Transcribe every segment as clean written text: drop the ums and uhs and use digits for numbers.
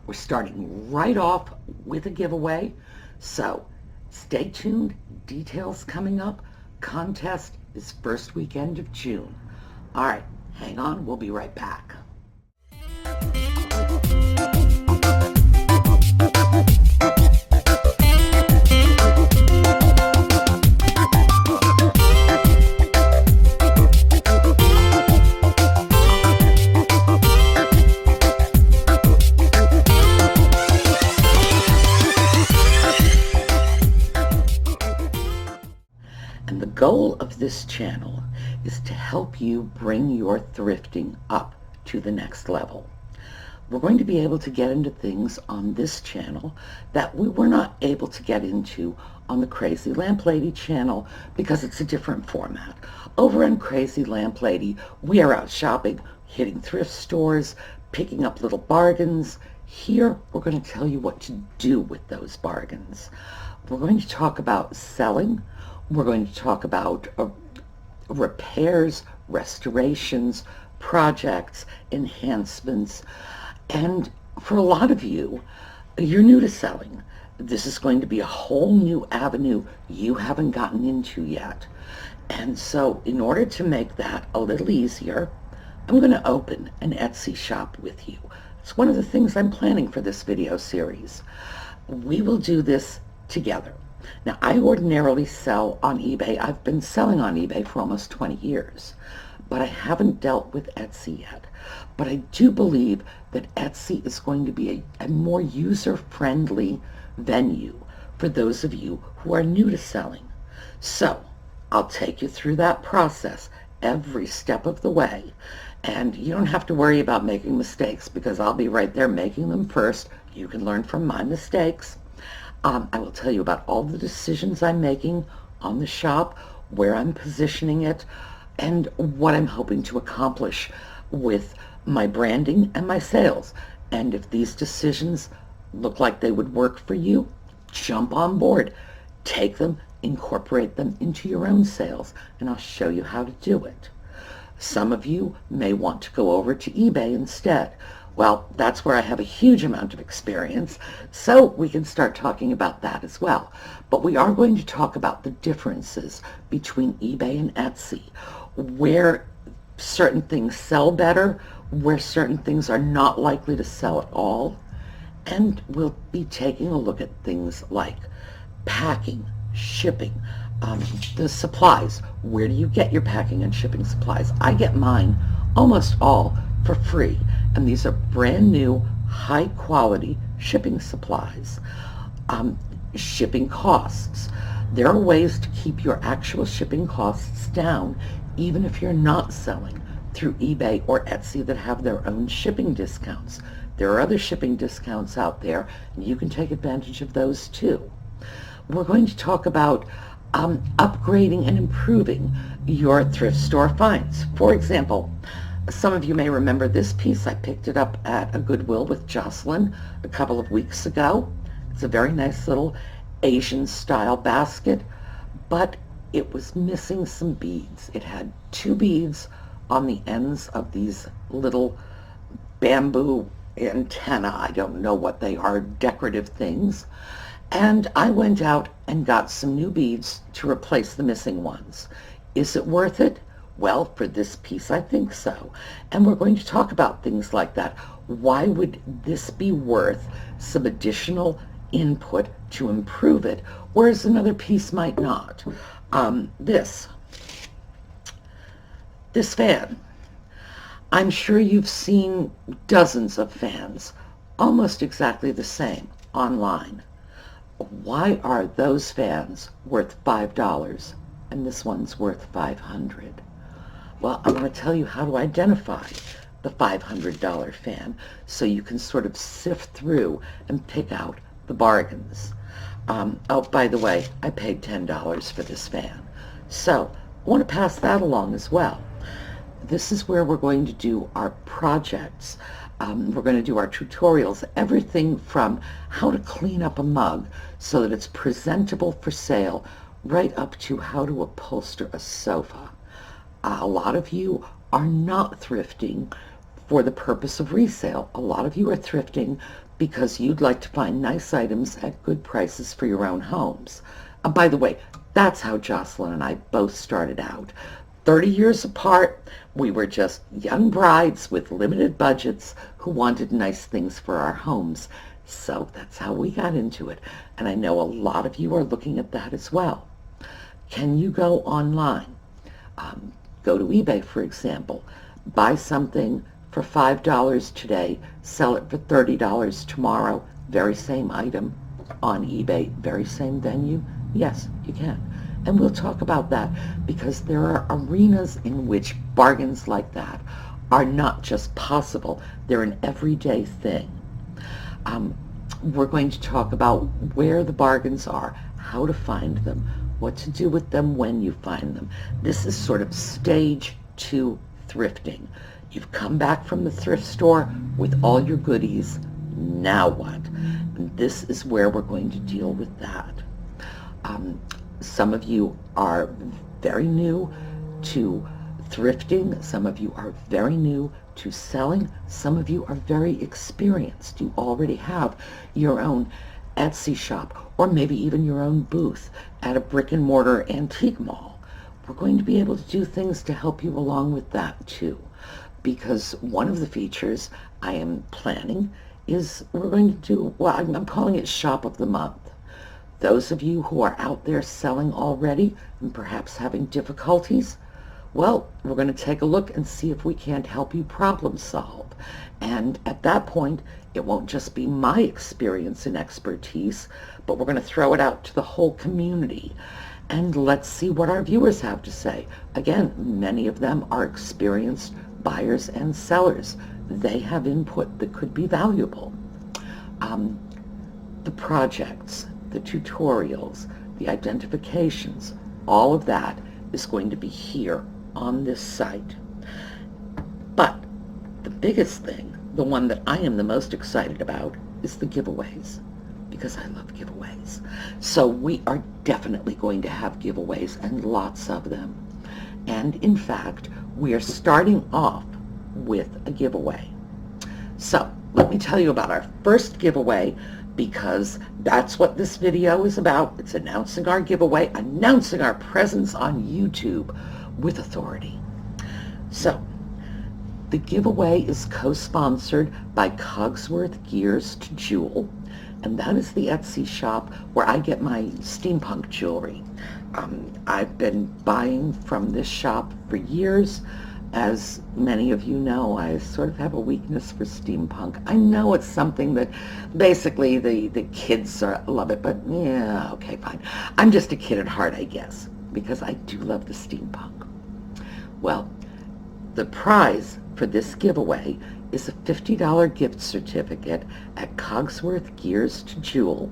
We're starting right off with a giveaway, so stay tuned. Details coming up. Contest is first weekend of June. All right, hang on. We'll be right back. And the goal of this channel is to help you bring your thrifting up to the next level. We're going to be able to get into things on this channel that we were not able to get into on the Crazy Lamp Lady channel because it's a different format. Over on Crazy Lamp Lady, we are out shopping, hitting thrift stores, picking up little bargains. Here, we're going to tell you what to do with those bargains. We're going to talk about selling. We're going to talk about repairs, restorations, projects, enhancements, and for a lot of you, you're new to selling. This is going to be a whole new avenue you haven't gotten into yet. And so in order to make that a little easier, I'm going to open an Etsy shop with you. It's one of the things I'm planning for this video series. We will do this together. Now, I ordinarily sell on eBay. I've been selling on eBay for almost 20 years, but I haven't dealt with Etsy yet. But I do believe that Etsy is going to be a more user-friendly venue for those of you who are new to selling. So, I'll take you through that process every step of the way. And you don't have to worry about making mistakes because I'll be right there making them first. You can learn from my mistakes. I will tell you about all the decisions I'm making on the shop, where I'm positioning it, and what I'm hoping to accomplish with my branding and my sales. And if these decisions look like they would work for you, jump on board. Take them, incorporate them into your own sales, and I'll show you how to do it. Some of you may want to go over to eBay instead. Well, that's where I have a huge amount of experience, so we can start talking about that as well. But we are going to talk about the differences between eBay and Etsy, where certain things sell better, where certain things are not likely to sell at all, and we'll be taking a look at things like packing, shipping, the supplies. Where do you get your packing and shipping supplies? I get mine almost all for free. And these are brand new, high quality shipping supplies. Shipping costs. There are ways to keep your actual shipping costs down even if you're not selling through eBay or Etsy that have their own shipping discounts. There are other shipping discounts out there, and you can take advantage of those too. We're going to talk about upgrading and improving your thrift store finds. For example, some of you may remember this piece. I picked it up at a Goodwill with Jocelyn a couple of weeks ago. It's a very nice little Asian style basket, but it was missing some beads. It had 2 beads on the ends of these little bamboo antenna. I don't know what they are, decorative things. And I went out and got some new beads to replace the missing ones. Is it worth it? Well, for this piece, I think so. And we're going to talk about things like that. Why would this be worth some additional input to improve it, whereas another piece might not? This fan. I'm sure you've seen dozens of fans, almost exactly the same, online. Why are those fans worth $5 and this one's worth $500? Well, I'm going to tell you how to identify the $500 fan so you can sort of sift through and pick out the bargains. Oh, by the way, I paid $10 for this fan. So I want to pass that along as well. This is where we're going to do our projects. We're going to do our tutorials, everything from how to clean up a mug so that it's presentable for sale, right up to how to upholster a sofa. A lot of you are not thrifting for the purpose of resale. A lot of you are thrifting because you'd like to find nice items at good prices for your own homes. By the way, that's how Jocelyn and I both started out. 30 years apart, we were just young brides with limited budgets who wanted nice things for our homes. So that's how we got into it. And I know a lot of you are looking at that as well. Can you go online? Go to eBay, for example. Buy something for $5 today, sell it for $30 tomorrow. Very same item on eBay, very same venue. Yes, you can. And we'll talk about that because there are arenas in which bargains like that are not just possible, they're an everyday thing. We're going to talk about where the bargains are, how to find them, what to do with them when you find them. This is sort of stage 2 thrifting. You've come back from the thrift store with all your goodies. Now what? And this is where we're going to deal with that. Some of you are very new to thrifting. Some of you are very new to selling. Some of you are very experienced. You already have your own Etsy shop or maybe even your own booth at a brick and mortar antique mall. We're going to be able to do things to help you along with that too, because one of the features I am planning is we're going to do, well, I'm calling it Shop of the Month. Those of you who are out there selling already and perhaps having difficulties, well, we're going to take a look and see if we can't help you problem solve. And at that point, it won't just be my experience and expertise, but we're going to throw it out to the whole community. And let's see what our viewers have to say. Again, many of them are experienced buyers and sellers. They have input that could be valuable. The projects, the tutorials, the identifications, all of that is going to be here on this site. But the biggest thing, the one that I am the most excited about, is the giveaways, because I love giveaways. So we are definitely going to have giveaways, and lots of them. And in fact, we are starting off with a giveaway. So let me tell you about our first giveaway, because that's what this video is about. It's announcing our giveaway, announcing our presence on YouTube with authority. So the giveaway is co-sponsored by CogsworthGears2Jewel, and that is the Etsy shop where I get my steampunk jewelry. I've been buying from this shop for years. As many of you know, I sort of have a weakness for steampunk. I know it's something that basically the kids love it, but yeah, okay, fine. I'm just a kid at heart, I guess, because I do love the steampunk. Well, the prize for this giveaway is a $50 gift certificate at CogsworthGears2Jewel.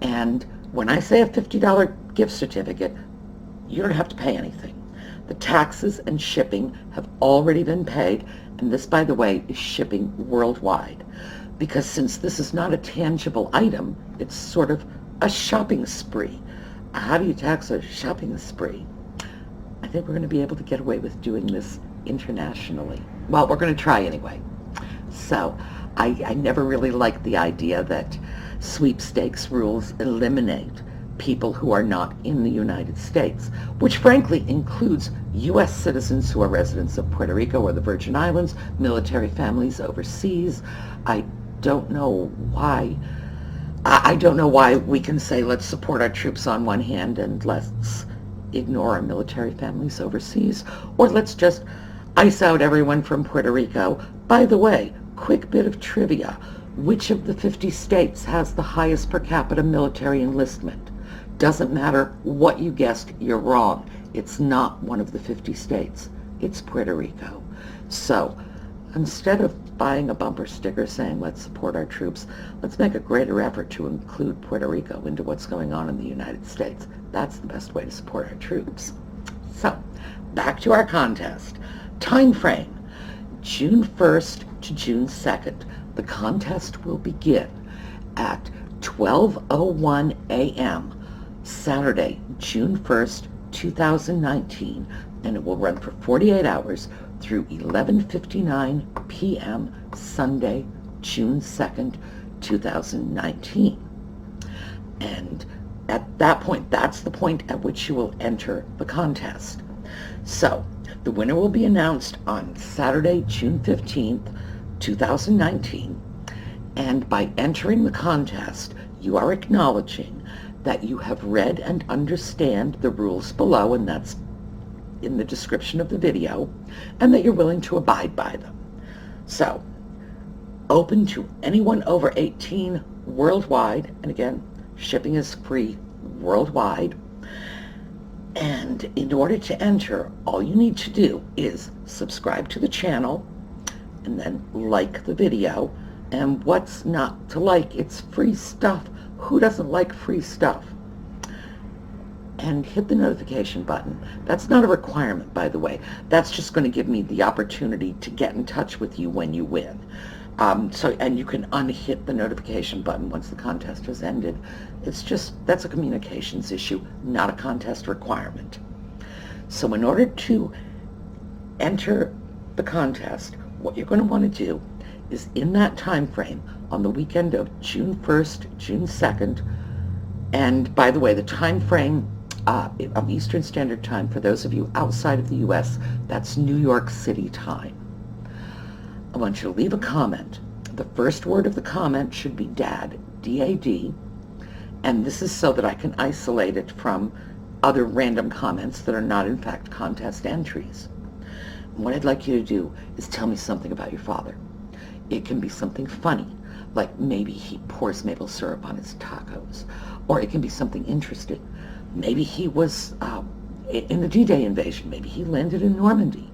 And when I say a $50 gift certificate, you don't have to pay anything. The taxes and shipping have already been paid, and this, by the way, is shipping worldwide. Because since this is not a tangible item, it's sort of a shopping spree. How do you tax a shopping spree? I think we're going to be able to get away with doing this internationally. Well, we're going to try anyway. So, I never really liked the idea that sweepstakes rules eliminate people who are not in the United States, which frankly includes U.S. citizens who are residents of Puerto Rico or the Virgin Islands, military families overseas. I don't know why we can say let's support our troops on one hand and let's ignore our military families overseas, or let's just ice out everyone from Puerto Rico. By the way, quick bit of trivia. Which of the 50 states has the highest per capita military enlistment? Doesn't matter what you guessed, you're wrong. It's not one of the 50 states. It's Puerto Rico. So instead of buying a bumper sticker saying let's support our troops, let's make a greater effort to include Puerto Rico into what's going on in the United States. That's the best way to support our troops. So back to our contest. Time frame, June 1st to June 2nd. The contest will begin at 12:01 a.m. Saturday, June 1st, 2019, and it will run for 48 hours through 11:59 p.m. Sunday, June 2nd, 2019. And at that point, that's the point at which you will enter the contest. So the winner will be announced on Saturday, June 15th, 2019. And by entering the contest, you are acknowledging that you have read and understand the rules below, and that's in the description of the video, and that you're willing to abide by them. So, open to anyone over 18 worldwide, and again, shipping is free worldwide. And in order to enter, all you need to do is subscribe to the channel and then like the video. And what's not to like? It's free stuff. Who doesn't like free stuff? And hit the notification button. That's not a requirement, by the way. That's just going to give me the opportunity to get in touch with you when you win. And you can unhit the notification button once the contest has ended. It's just, that's a communications issue, not a contest requirement. So in order to enter the contest, what you're going to want to do is in that time frame on the weekend of June 1st, June 2nd, and by the way, the time frame of Eastern Standard Time, for those of you outside of the U.S., that's New York City time. I want you to leave a comment. The first word of the comment should be DAD, D-A-D, and this is so that I can isolate it from other random comments that are not in fact contest entries. And what I'd like you to do is tell me something about your father. It can be something funny, like maybe he pours maple syrup on his tacos, or it can be something interesting. Maybe he was in the D-Day invasion. Maybe he landed in Normandy.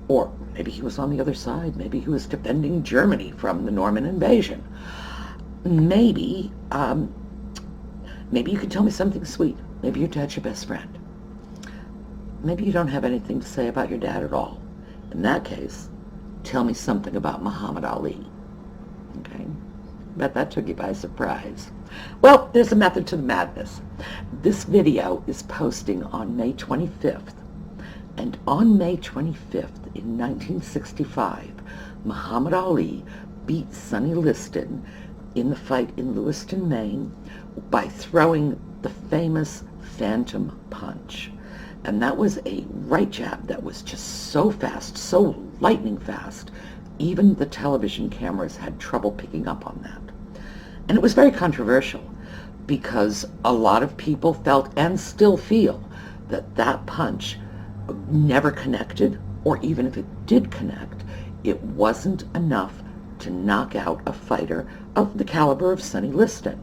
Or maybe he was on the other side. Maybe he was defending Germany from the Norman invasion. Maybe you could tell me something sweet. Maybe your dad's your best friend. Maybe you don't have anything to say about your dad at all. In that case, tell me something about Muhammad Ali. Okay? Bet that took you by surprise. Well, there's a method to the madness. This video is posting on May 25th. And on May 25th in 1965, Muhammad Ali beat Sonny Liston in the fight in Lewiston, Maine, by throwing the famous Phantom Punch. And that was a right jab that was just so fast, so lightning fast, even the television cameras had trouble picking up on that. And it was very controversial because a lot of people felt and still feel that that punch never connected, or even if it did connect, it wasn't enough to knock out a fighter of the caliber of Sonny Liston.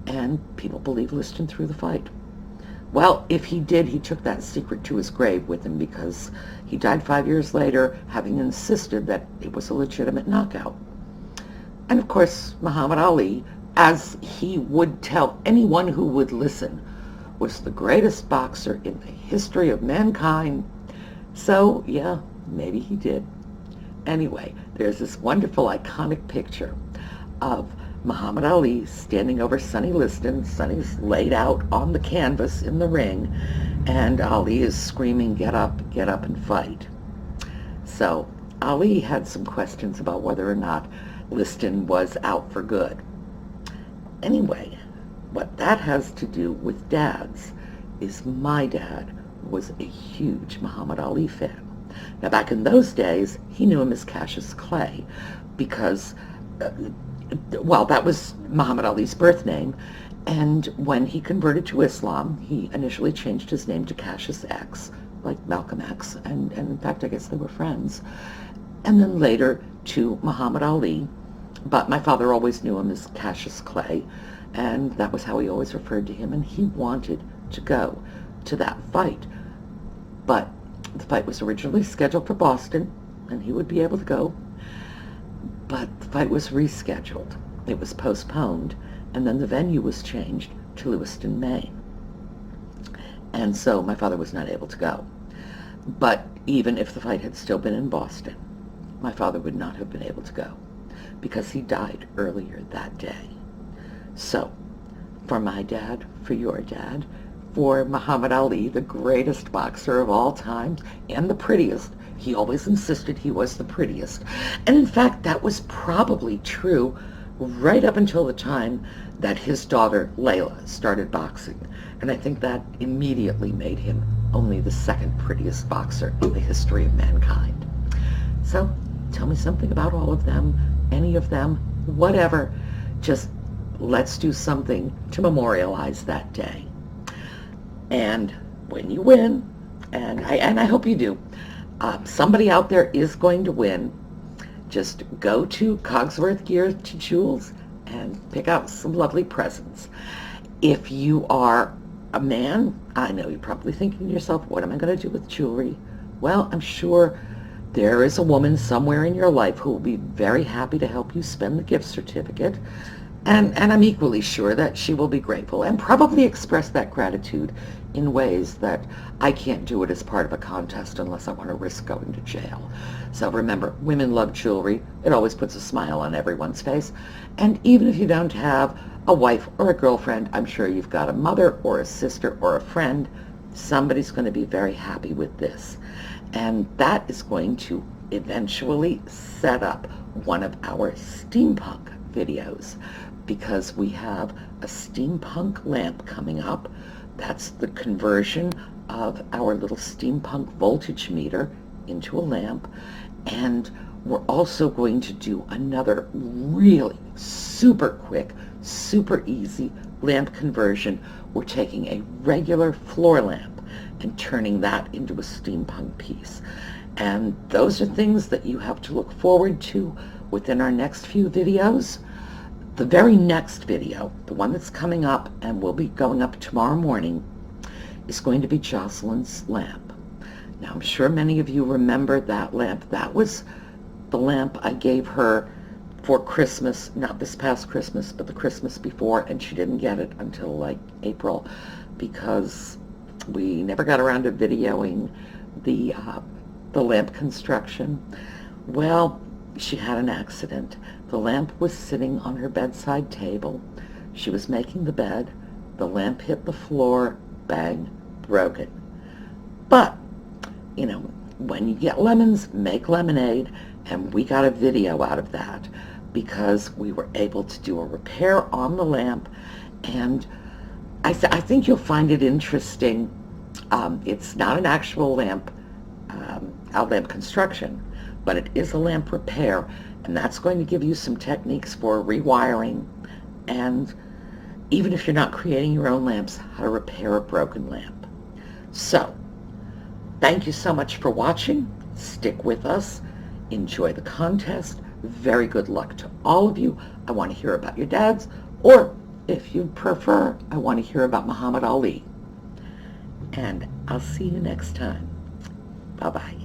And people believe Liston threw the fight. Well, if he did, he took that secret to his grave with him, because he died 5 years later having insisted that it was a legitimate knockout. And of course, Muhammad Ali, as he would tell anyone who would listen, was the greatest boxer in the history of mankind. So, yeah, maybe he did. Anyway, there's this wonderful iconic picture of Muhammad Ali standing over Sonny Liston. Sonny's laid out on the canvas in the ring, and Ali is screaming, get up and fight. So Ali had some questions about whether or not Liston was out for good. Anyway, what that has to do with dads is my dad was a huge Muhammad Ali fan. Now, back in those days, he knew him as Cassius Clay because, well, that was Muhammad Ali's birth name. And when he converted to Islam, he initially changed his name to Cassius X, like Malcolm X. And in fact, I guess they were friends. And then later to Muhammad Ali. But my father always knew him as Cassius Clay. And that was how he always referred to him. And he wanted to go to that fight. But the fight was originally scheduled for Boston, and he would be able to go. But the fight was rescheduled. It was postponed, and then the venue was changed to Lewiston, Maine. And so my father was not able to go. But even if the fight had still been in Boston, my father would not have been able to go because he died earlier that day. So, for my dad, for your dad, for Muhammad Ali, the greatest boxer of all time and the prettiest. He always insisted he was the prettiest. And in fact, that was probably true right up until the time that his daughter Layla started boxing. And I think that immediately made him only the second prettiest boxer in the history of mankind. So tell me something about all of them, any of them, whatever. Just let's do something to memorialize that day. And when you win, and I hope you do, somebody out there is going to win. Just go to CogsworthGears2Jewel and pick out some lovely presents. If you are a man, I know you're probably thinking to yourself, what am I going to do with jewelry? Well, I'm sure there is a woman somewhere in your life who will be very happy to help you spend the gift certificate. And I'm equally sure that she will be grateful and probably express that gratitude in ways that I can't do it as part of a contest unless I want to risk going to jail. So remember, women love jewelry. It always puts a smile on everyone's face. And even if you don't have a wife or a girlfriend, I'm sure you've got a mother or a sister or a friend. Somebody's going to be very happy with this. And that is going to eventually set up one of our steampunk videos, because we have a steampunk lamp coming up. That's the conversion of our little steampunk voltage meter into a lamp. And we're also going to do another really super quick, super easy lamp conversion. We're taking a regular floor lamp and turning that into a steampunk piece. And those are things that you have to look forward to within our next few videos. The very next video, the one that's coming up and will be going up tomorrow morning, is going to be Jocelyn's lamp. Now, I'm sure many of you remember that lamp. That was the lamp I gave her for Christmas, not this past Christmas, but the Christmas before, and she didn't get it until like April because we never got around to videoing the lamp construction. Well, she had an accident. The lamp was sitting on her bedside table. She was making the bed. The lamp hit the floor, bang, broke it. But, you know, when you get lemons, make lemonade, and we got a video out of that because we were able to do a repair on the lamp, and I think you'll find it interesting. It's not an actual lamp, lamp construction, but it is a lamp repair, and that's going to give you some techniques for rewiring, and even if you're not creating your own lamps, how to repair a broken lamp. So, thank you so much for watching. Stick with us. Enjoy the contest. Very good luck to all of you. I want to hear about your dads, or if you prefer, I want to hear about Muhammad Ali. And I'll see you next time. Bye-bye.